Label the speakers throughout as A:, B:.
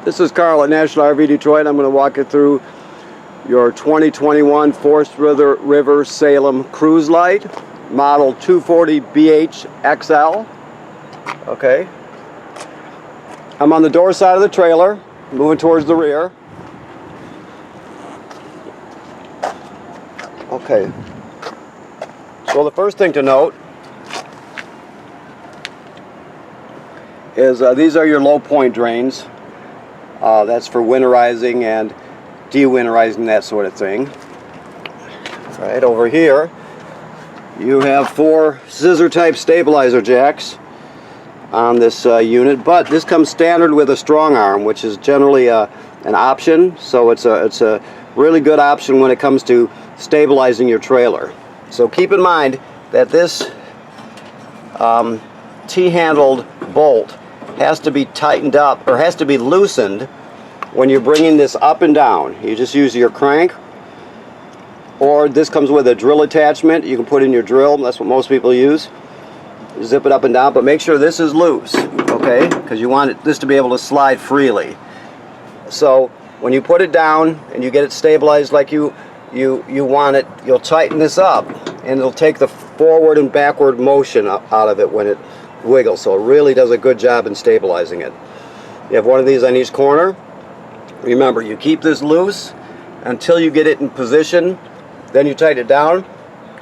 A: This is Carl at National RV Detroit. I'm going to walk you through your 2021 Forest River Salem Cruise Lite, model 240BH XL. Okay. I'm on the door side of the trailer, moving towards the rear. Okay. So the first thing to note is these are your low point drains. That's for winterizing and de-winterizing, that sort of thing. Right over here you have 4 scissor type stabilizer jacks on this unit, but this comes standard with a strong arm, which is generally an option. So it's a really good option when it comes to stabilizing your trailer. So keep in mind that this T-handled bolt has to be tightened up, or has to be loosened when you're bringing this up and down. You just use your crank, or this comes with a drill attachment you can put in your drill. That's what most people use. Zip it up and down, but make sure this is loose, okay? Because you want this to be able to slide freely. So when you put it down and you get it stabilized like you want it, you'll tighten this up, and it'll take the forward and backward motion out of it when it wiggles. So it really does a good job in stabilizing it. You have one of these on each corner. Remember, you keep this loose until you get it in position, then you tighten it down.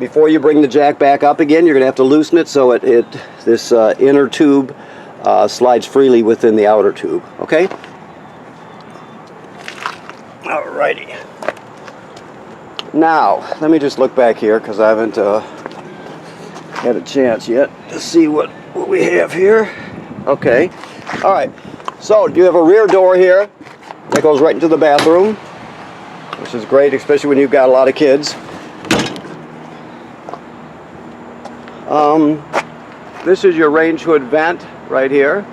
A: Before you bring the jack back up again, you're going to have to loosen it so this inner tube slides freely within the outer tube. Okay? Alrighty. Now, let me just look back here because I haven't had a chance yet to see what we have here. Okay. Alright. So, you have a rear door here that goes right into the bathroom, which is great, especially when you've got a lot of kids. This is your range hood vent right here.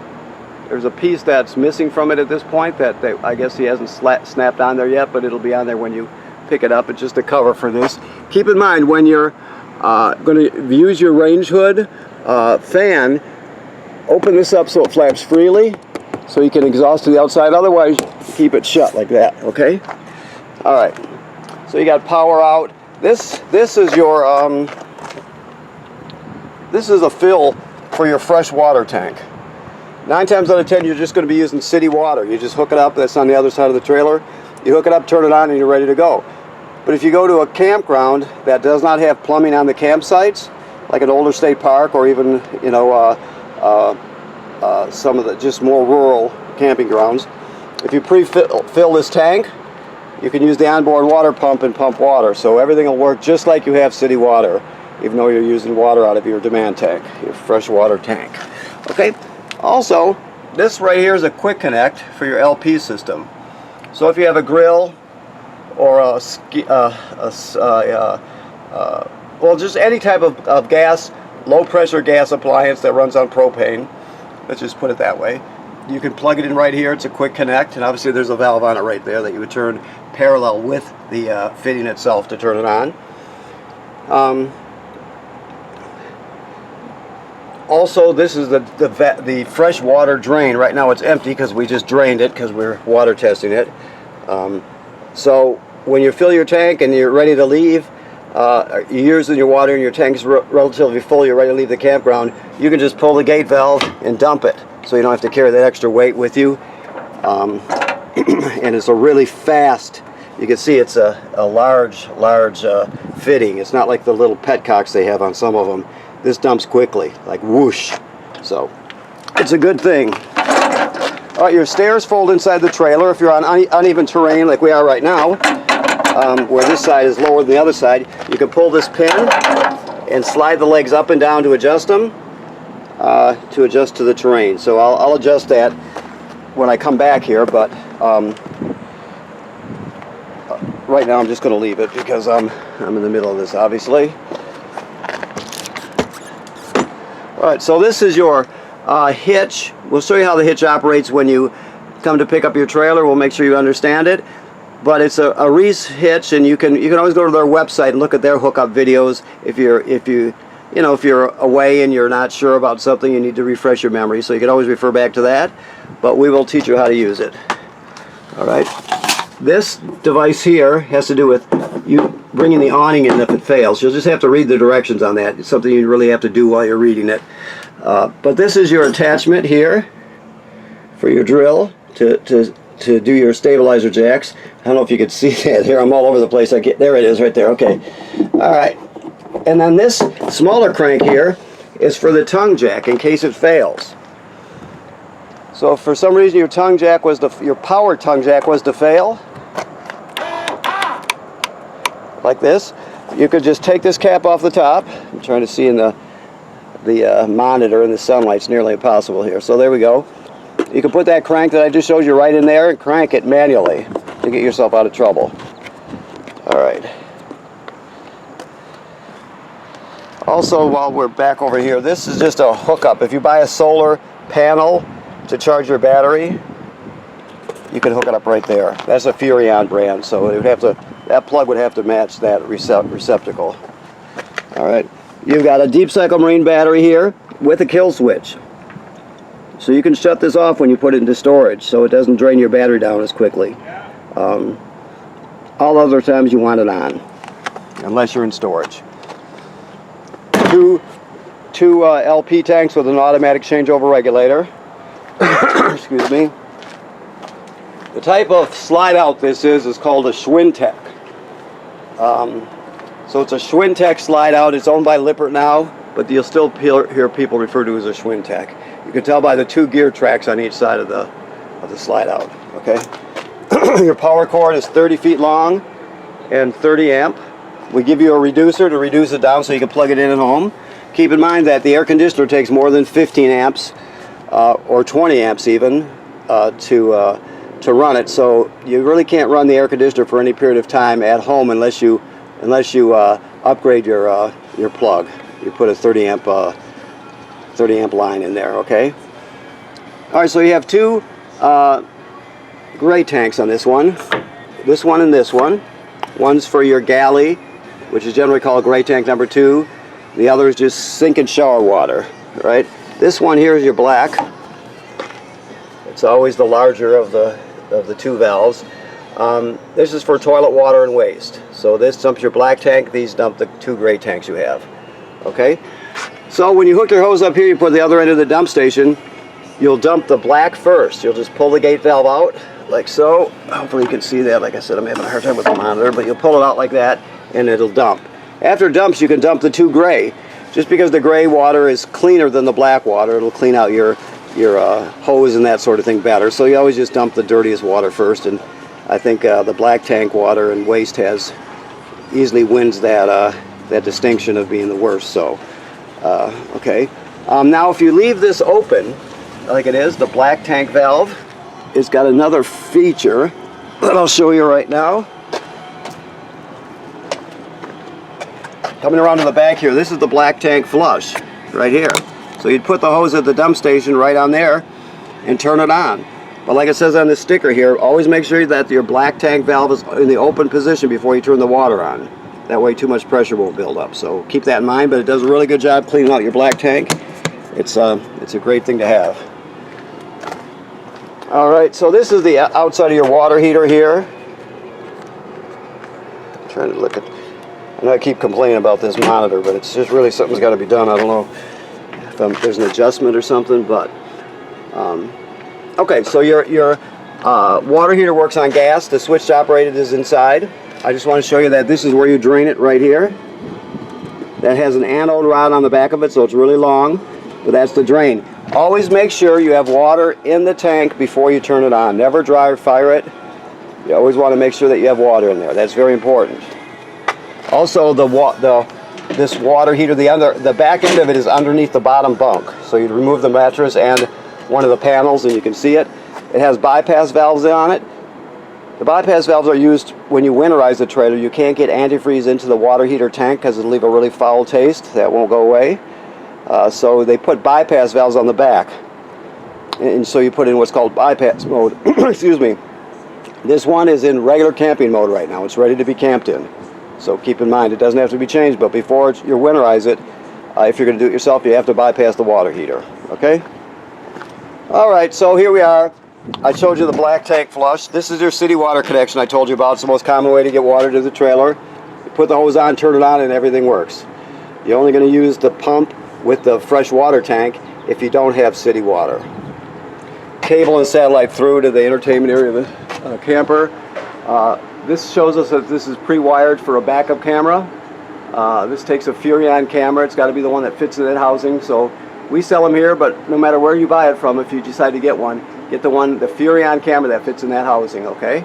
A: There's a piece that's missing from it at this point that I guess he hasn't snapped on there yet, but it'll be on there when you pick it up. It's just a cover for this. Keep in mind, when you're going to use your range hood fan, open this up so it flaps freely, so you can exhaust to the outside. Otherwise, keep it shut like that. Okay. All right. So you got power out. This is your this is a fill for your fresh water tank. 9 times out of 10, you're just going to be using city water. You just hook it up. That's on the other side of the trailer. You hook it up, turn it on, and you're ready to go. But if you go to a campground that does not have plumbing on the campsites, like an older state park, or even some of the just more rural camping grounds, if you pre-fill this tank, you can use the onboard water pump and pump water. So everything will work just like you have city water, even though you're using water out of your demand tank, your fresh water tank. Okay. Also, this right here is a quick connect for your LP system. So if you have a grill or well, just any type of gas, low pressure gas appliance that runs on propane, let's just put it that way, you can plug it in right here. It's a quick connect, and obviously there's a valve on it right there that you would turn parallel with the fitting itself to turn it on. Also, this is the fresh water drain. Right now it's empty because we just drained it because we're water testing it. So when you fill your tank and you're ready to leave, you're using your water and your tank is relatively full, you're ready to leave the campground, you can just pull the gate valve and dump it. So you don't have to carry that extra weight with you. And it's a really fast, you can see it's a large fitting. It's not like the little petcocks they have on some of them. This dumps quickly, like whoosh. So it's a good thing. All right, your stairs fold inside the trailer. If you're on uneven terrain like we are right now, where this side is lower than the other side, you can pull this pin and slide the legs up and down to adjust them, to adjust to the terrain. So I'll adjust that when I come back here, but right now I'm just going to leave it because I'm in the middle of this, obviously. Alright, so this is your hitch. We'll show you how the hitch operates when you come to pick up your trailer. We'll make sure you understand it. But it's a Reese hitch, and you can always go to their website and look at their hookup videos if you're away and you're not sure about something, you need to refresh your memory. So you can always refer back to that. But we will teach you how to use it. All right. This device here has to do with you bringing the awning in if it fails. You'll just have to read the directions on that. It's something you really have to do while you're reading it. But this is your attachment here for your drill to do your stabilizer jacks. I don't know if you can see that here. I'm all over the place. There it is right there. Okay. All right. And then this smaller crank here is for the tongue jack in case it fails. So if for some reason your tongue jack was your power tongue jack was to fail, like this, you could just take this cap off the top. I'm trying to see in the monitor in the sunlight. It's nearly impossible here. So there we go. You can put that crank that I just showed you right in there and crank it manually to get yourself out of trouble. All right. Also, while we're back over here, this is just a hookup. If you buy a solar panel to charge your battery, you can hook it up right there. That's a Furrion brand, so it would have to, that plug would have to match that receptacle. All right, you've got a deep cycle marine battery here with a kill switch. So you can shut this off when you put it into storage so it doesn't drain your battery down as quickly. All other times you want it on, unless you're in storage. Two LP tanks with an automatic changeover regulator. Excuse me. The type of slide out this is called a Schwintek. So it's a Schwintek slide out. It's owned by Lippert now, but you'll still hear people refer to it as a Schwintek. You can tell by the two gear tracks on each side of the slide out. Okay. Your power cord is 30 feet long and 30 amp. We give you a reducer to reduce it down so you can plug it in at home. Keep in mind that the air conditioner takes more than 15 amps or 20 amps even to run it. So you really can't run the air conditioner for any period of time at home unless you upgrade your plug. You put a 30 amp line in there. Okay. All right. So you have two gray tanks on this one. This one and this one. One's for your galley, which is generally called gray tank number 2. The other is just sink and shower water, right? This one here is your black. It's always the larger of the two valves. This is for toilet water and waste. So this dumps your black tank, these dump the two gray tanks you have. Okay? So when you hook your hose up here, you put the other end of the dump station, you'll dump the black first. You'll just pull the gate valve out, like so. Hopefully you can see that. Like I said, I'm having a hard time with the monitor, but you'll pull it out like that, and it'll dump. After it dumps, you can dump the two gray. Just because the gray water is cleaner than the black water, it'll clean out your hose and that sort of thing better. So you always just dump the dirtiest water first, and I think the black tank water and waste easily wins that distinction of being the worst. So, okay. Now if you leave this open, like it is, the black tank valve, it's got another feature that I'll show you right now. Coming around to the back here, this is the black tank flush right here. So you'd put the hose at the dump station right on there and turn it on. But like it says on the sticker here, always make sure that your black tank valve is in the open position before you turn the water on. That way too much pressure won't build up. So keep that in mind, but it does a really good job cleaning out your black tank. It's a great thing to have. All right, so this is the outside of your water heater here. I'm trying to look at, I know I keep complaining about this monitor, but it's just really something's got to be done. I don't know if there's an adjustment or something, but okay. So your water heater works on gas. The switch to operate it is inside. I just want to show you that this is where you drain it right here. That has an anode rod on the back of it, so it's really long, but that's the drain. Always make sure you have water in the tank before you turn it on. Never dry or fire it. You always want to make sure that you have water in there. That's very important. Also, this water heater, the back end of it is underneath the bottom bunk. So you'd remove the mattress and one of the panels, and you can see it. It has bypass valves on it. The bypass valves are used when you winterize the trailer. You can't get antifreeze into the water heater tank because it'll leave a really foul taste. That won't go away. So they put bypass valves on the back. And so you put in what's called bypass mode. Excuse me. This one is in regular camping mode right now. It's ready to be camped in. So keep in mind, it doesn't have to be changed, but before you winterize it, if you're going to do it yourself, you have to bypass the water heater. Okay? All right, so here we are. I showed you the black tank flush. This is your city water connection I told you about. It's the most common way to get water to the trailer. You put the hose on, turn it on, and everything works. You're only going to use the pump with the fresh water tank if you don't have city water. Cable and satellite through to the entertainment area of the camper. This shows us that this is pre-wired for a backup camera. This takes a Furrion camera. It's got to be the one that fits in that housing. So we sell them here, but no matter where you buy it from, if you decide to get one, get the Furrion camera that fits in that housing, okay?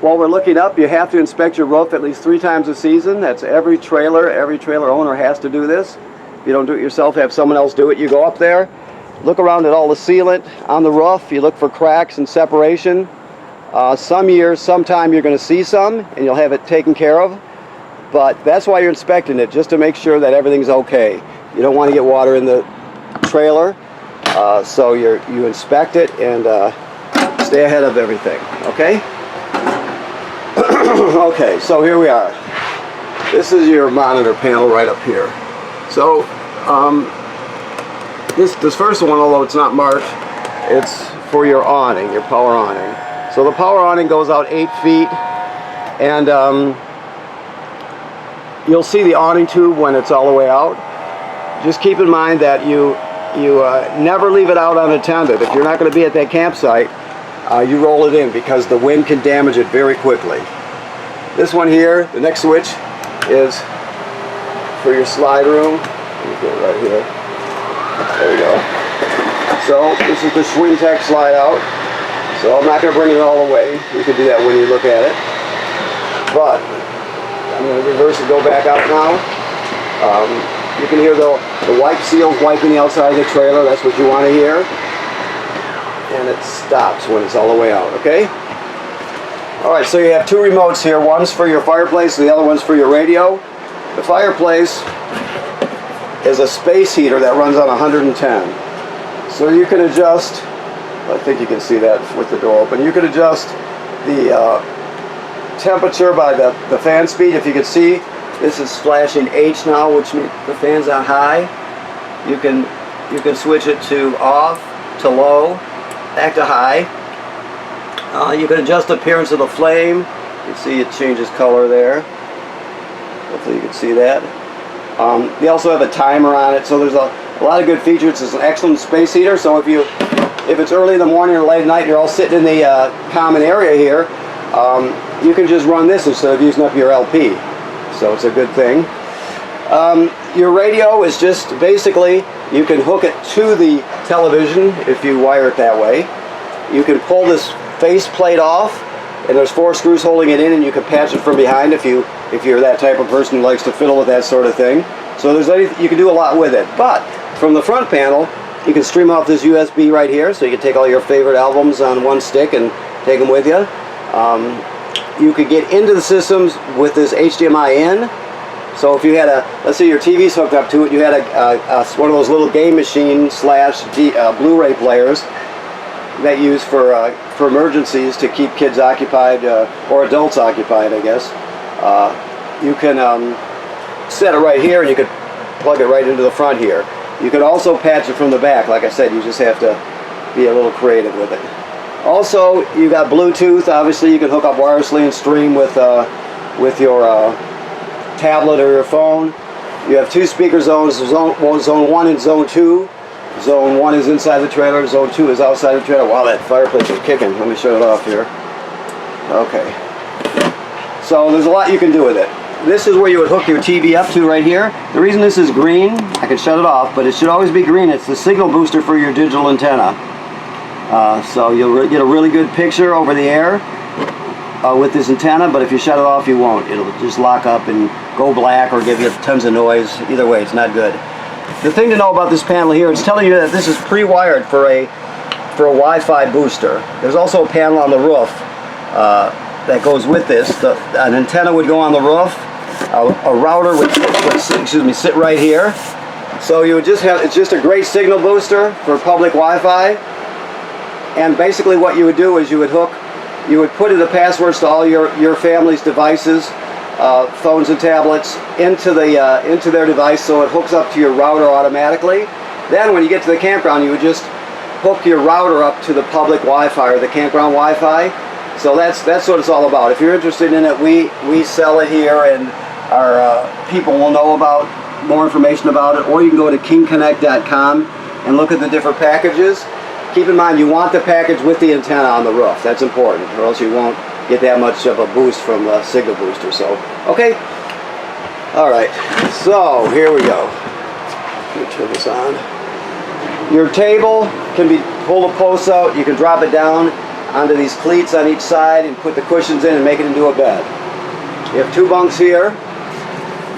A: While we're looking up, you have to inspect your roof at least 3 times a season. That's every trailer owner has to do this. If you don't do it yourself, have someone else do it. You go up there, look around at all the sealant on the roof. You look for cracks and separation. Some years, sometime you're going to see some, and you'll have it taken care of. But that's why you're inspecting it, just to make sure that everything's okay. You don't want to get water in the trailer, so you inspect it and stay ahead of everything, okay? Okay, so here we are. This is your monitor panel right up here. So this first one, although it's not marked, it's for your awning, your power awning. So the power awning goes out 8 feet, and you'll see the awning tube when it's all the way out. Just keep in mind that you never leave it out unattended. If you're not going to be at that campsite, you roll it in because the wind can damage it very quickly. This one here, the next switch, is for your slide room. Let me get it right here. There we go. So this is the Schwintek slide out. So I'm not going to bring it all away. You can do that when you look at it. But I'm going to reverse it, go back out now. You can hear the wipe seals wiping the outside of the trailer. That's what you want to hear. And it stops when it's all the way out, okay? Alright, so you have 2 remotes here. One's for your fireplace and the other one's for your radio. The fireplace is a space heater that runs on 110. So you can adjust, I think you can see that with the door open, you can adjust the temperature by the fan speed. If you can see, this is flashing H now, which means the fan's on high. You can switch it to off, to low, back to high. You can adjust the appearance of the flame. You can see it changes color there. Hopefully you can see that. They also have a timer on it, so there's a lot of good features. It's an excellent space heater, so if it's early in the morning or late at night and you're all sitting in the common area here, you can just run this instead of using up your LP. So it's a good thing. Your radio is just basically, you can hook it to the television if you wire it that way. You can pull this face plate off, and there's 4 screws holding it in, and you can patch it from behind if you're that type of person who likes to fiddle with that sort of thing. So you can do a lot with it. But from the front panel, you can stream off this USB right here, so you can take all your favorite albums on one stick and take them with you. You could get into the systems with this HDMI in. So if you had let's say your TV's hooked up to it, you had one of those little game machine / Blu-ray players that you use for emergencies to keep kids occupied, or adults occupied, I guess. You can set it right here, and you could plug it right into the front here. You could also patch it from the back. Like I said, you just have to be a little creative with it. Also, you got Bluetooth. Obviously, you can hook up wirelessly and stream with your tablet or your phone. You have 2 speaker zones, zone 1 and zone 2. Zone 1 is inside the trailer, zone 2 is outside the trailer. Wow, that fireplace is kicking. Let me shut it off here. Okay. So there's a lot you can do with it. This is where you would hook your TV up to right here. The reason this is green, I can shut it off, but it should always be green. It's the signal booster for your digital antenna. So you'll get a really good picture over the air with this antenna, but if you shut it off, you won't. It'll just lock up and go black or give you tons of noise. Either way, it's not good. The thing to know about this panel here, it's telling you that this is pre-wired for a Wi-Fi booster. There's also a panel on the roof that goes with this. An antenna would go on the roof. A router would sit right here. So you would just have, it's just a great signal booster for public Wi-Fi. And basically what you would do is you would put in the passwords to all your family's devices, phones and tablets, into their device, so it hooks up to your router automatically. Then when you get to the campground, you would just hook your router up to the public Wi-Fi or the campground Wi-Fi. So that's what it's all about. If you're interested in it, we sell it here, and our people will know about more information about it. Or you can go to kingconnect.com and look at the different packages. Keep in mind, you want the package with the antenna on the roof. That's important, or else you won't get that much of a boost from the signal booster. So, okay. All right. So here we go. Let me turn this on. Your table can be pull the posts out. You can drop it down onto these cleats on each side and put the cushions in and make it into a bed. You have 2 bunks here.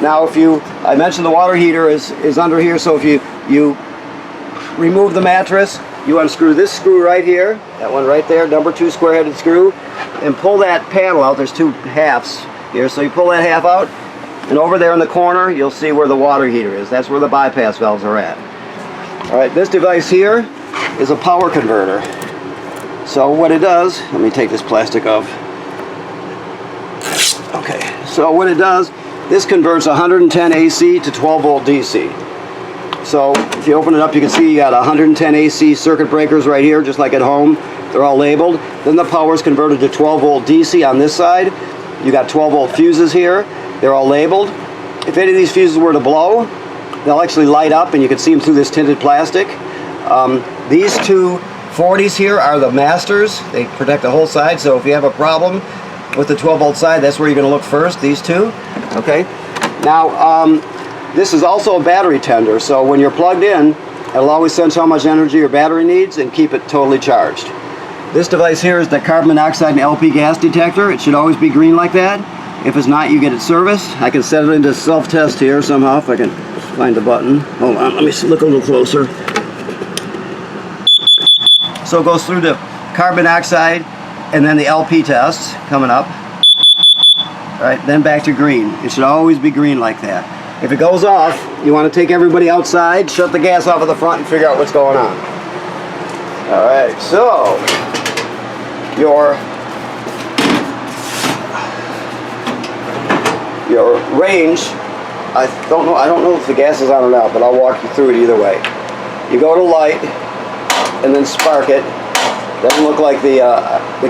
A: Now, I mentioned the water heater is under here, so if you remove the mattress, you unscrew this screw right here, that one right there, number 2 square-headed screw, and pull that panel out. There's 2 halves here, so you pull that half out, and over there in the corner, you'll see where the water heater is. That's where the bypass valves are at. All right, this device here is a power converter. So what it does, let me take this plastic off. Okay, so what it does, this converts 110 AC to 12 volt DC. So if you open it up, you can see you got 110 AC circuit breakers right here, just like at home. They're all labeled. Then the power is converted to 12 volt DC on this side. You got 12 volt fuses here. They're all labeled. If any of these fuses were to blow, they'll actually light up, and you can see them through this tinted plastic. These 2 40s here are the masters. They protect the whole side, so if you have a problem with the 12 volt side, that's where you're going to look first, these 2. Okay. Now, this is also a battery tender, so when you're plugged in, it'll always sense how much energy your battery needs and keep it totally charged. This device here is the carbon monoxide and LP gas detector. It should always be green like that. If it's not, you get it serviced. I can set it into self-test here somehow if I can find the button. Hold on, let me look a little closer. So it goes through the carbon monoxide and then the LP tests coming up. All right, then back to green. It should always be green like that. If it goes off, you want to take everybody outside, shut the gas off at the front, and figure out what's going on. All right, so your range, I don't know if the gas is on or not, but I'll walk you through it either way. You go to Lite and then spark it. Doesn't look like the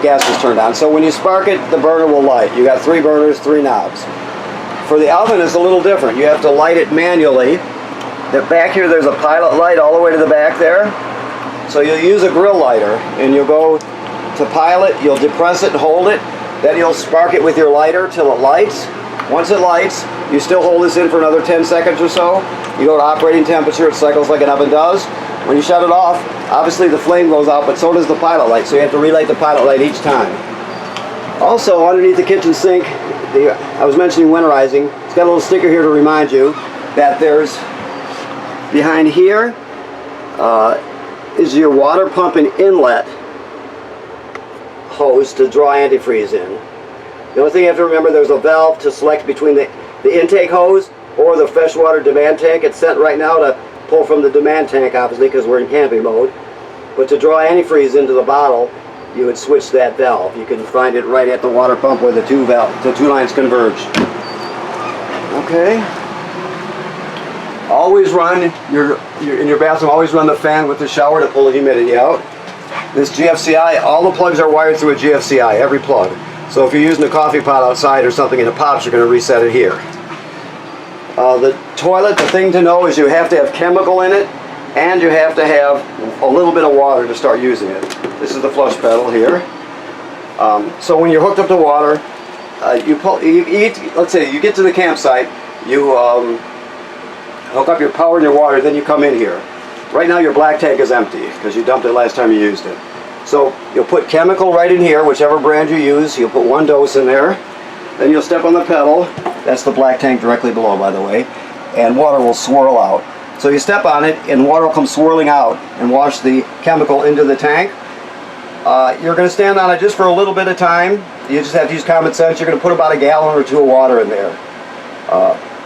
A: gas is turned on. So when you spark it, the burner will light. You got 3 burners, 3 knobs. For the oven, it's a little different. You have to light it manually. Back here, there's a pilot light all the way to the back there. So you'll use a grill lighter, and you'll go to pilot. You'll depress it and hold it. Then you'll spark it with your lighter till it lights. Once it lights, you still hold this in for another 10 seconds or so. You go to operating temperature. It cycles like an oven does. When you shut it off, obviously the flame goes out, but so does the pilot light, so you have to relight the pilot light each time. Also, underneath the kitchen sink, I was mentioning winterizing, it's got a little sticker here to remind you that there's, behind here, is your water pump and inlet hose to draw antifreeze in. The only thing you have to remember, there's a valve to select between the intake hose or the freshwater demand tank. It's set right now to pull from the demand tank, obviously, because we're in camping mode. But to draw antifreeze into the bottle, you would switch that valve. You can find it right at the water pump where the 2 lines converge. Okay. Always run in your bathroom. Always run the fan with the shower to pull the humidity out. This GFCI, all the plugs are wired through a GFCI, every plug. So if you're using a coffee pot outside or something and it pops, you're going to reset it here. The toilet, the thing to know is you have to have chemical in it, and you have to have a little bit of water to start using it. This is the flush pedal here. So when you're hooked up to water, let's say you get to the campsite, you hook up your power and your water, then you come in here. Right now your black tank is empty because you dumped it last time you used it. So you'll put chemical right in here, whichever brand you use. You'll put 1 dose in there. Then you'll step on the pedal. That's the black tank directly below, by the way. And water will swirl out. So you step on it and water will come swirling out and wash the chemical into the tank. You're going to stand on it just for a little bit of time. You just have to use common sense. You're going to put about 1 gallon or 2 of water in there.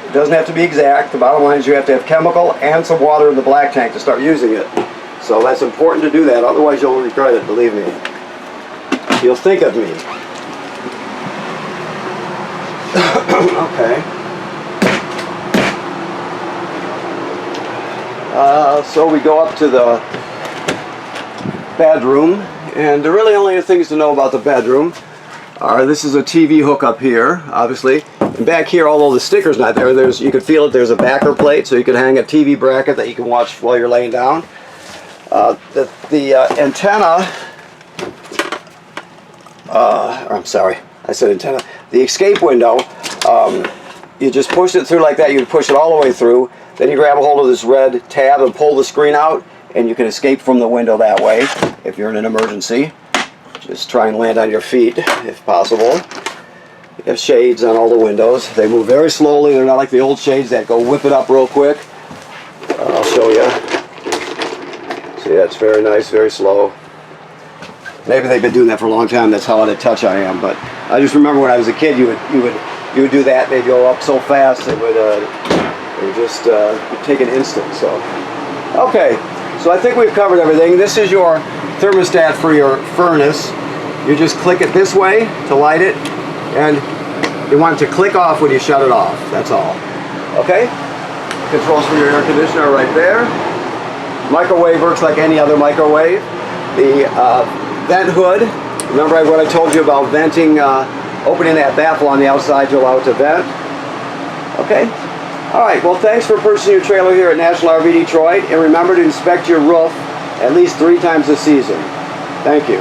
A: It doesn't have to be exact. The bottom line is you have to have chemical and some water in the black tank to start using it. So that's important to do that, otherwise you'll regret it, believe me. You'll think of me. Okay. So we go up to the bedroom, and the really only things to know about the bedroom are this is a TV hookup here, obviously, and back here, although the sticker's not there, you can feel it. There's a backer plate, so you can hang a TV bracket that you can watch while you're laying down. The antenna. I'm sorry, I said antenna. The escape window. You just push it through like that. You push it all the way through. Then you grab a hold of this red tab and pull the screen out, and you can escape from the window that way if you're in an emergency. Just try and land on your feet if possible. You have shades on all the windows. They move very slowly. They're not like the old shades that go whip it up real quick. I'll show you. See, that's very nice, very slow. Maybe they've been doing that for a long time. That's how out of touch I am. But I just remember when I was a kid, you would do that. They'd go up so fast it would just take an instant. So, okay. So I think we've covered everything. This is your thermostat for your furnace. You just click it this way to light it, and you want it to click off when you shut it off. That's all. Okay? Controls for your air conditioner are right there. Microwave works like any other microwave. The vent hood. Remember what I told you about venting, opening that baffle on the outside to allow it to vent? Okay? Alright, well thanks for purchasing your trailer here at National RV Detroit, and remember to inspect your roof at least 3 times a season. Thank you.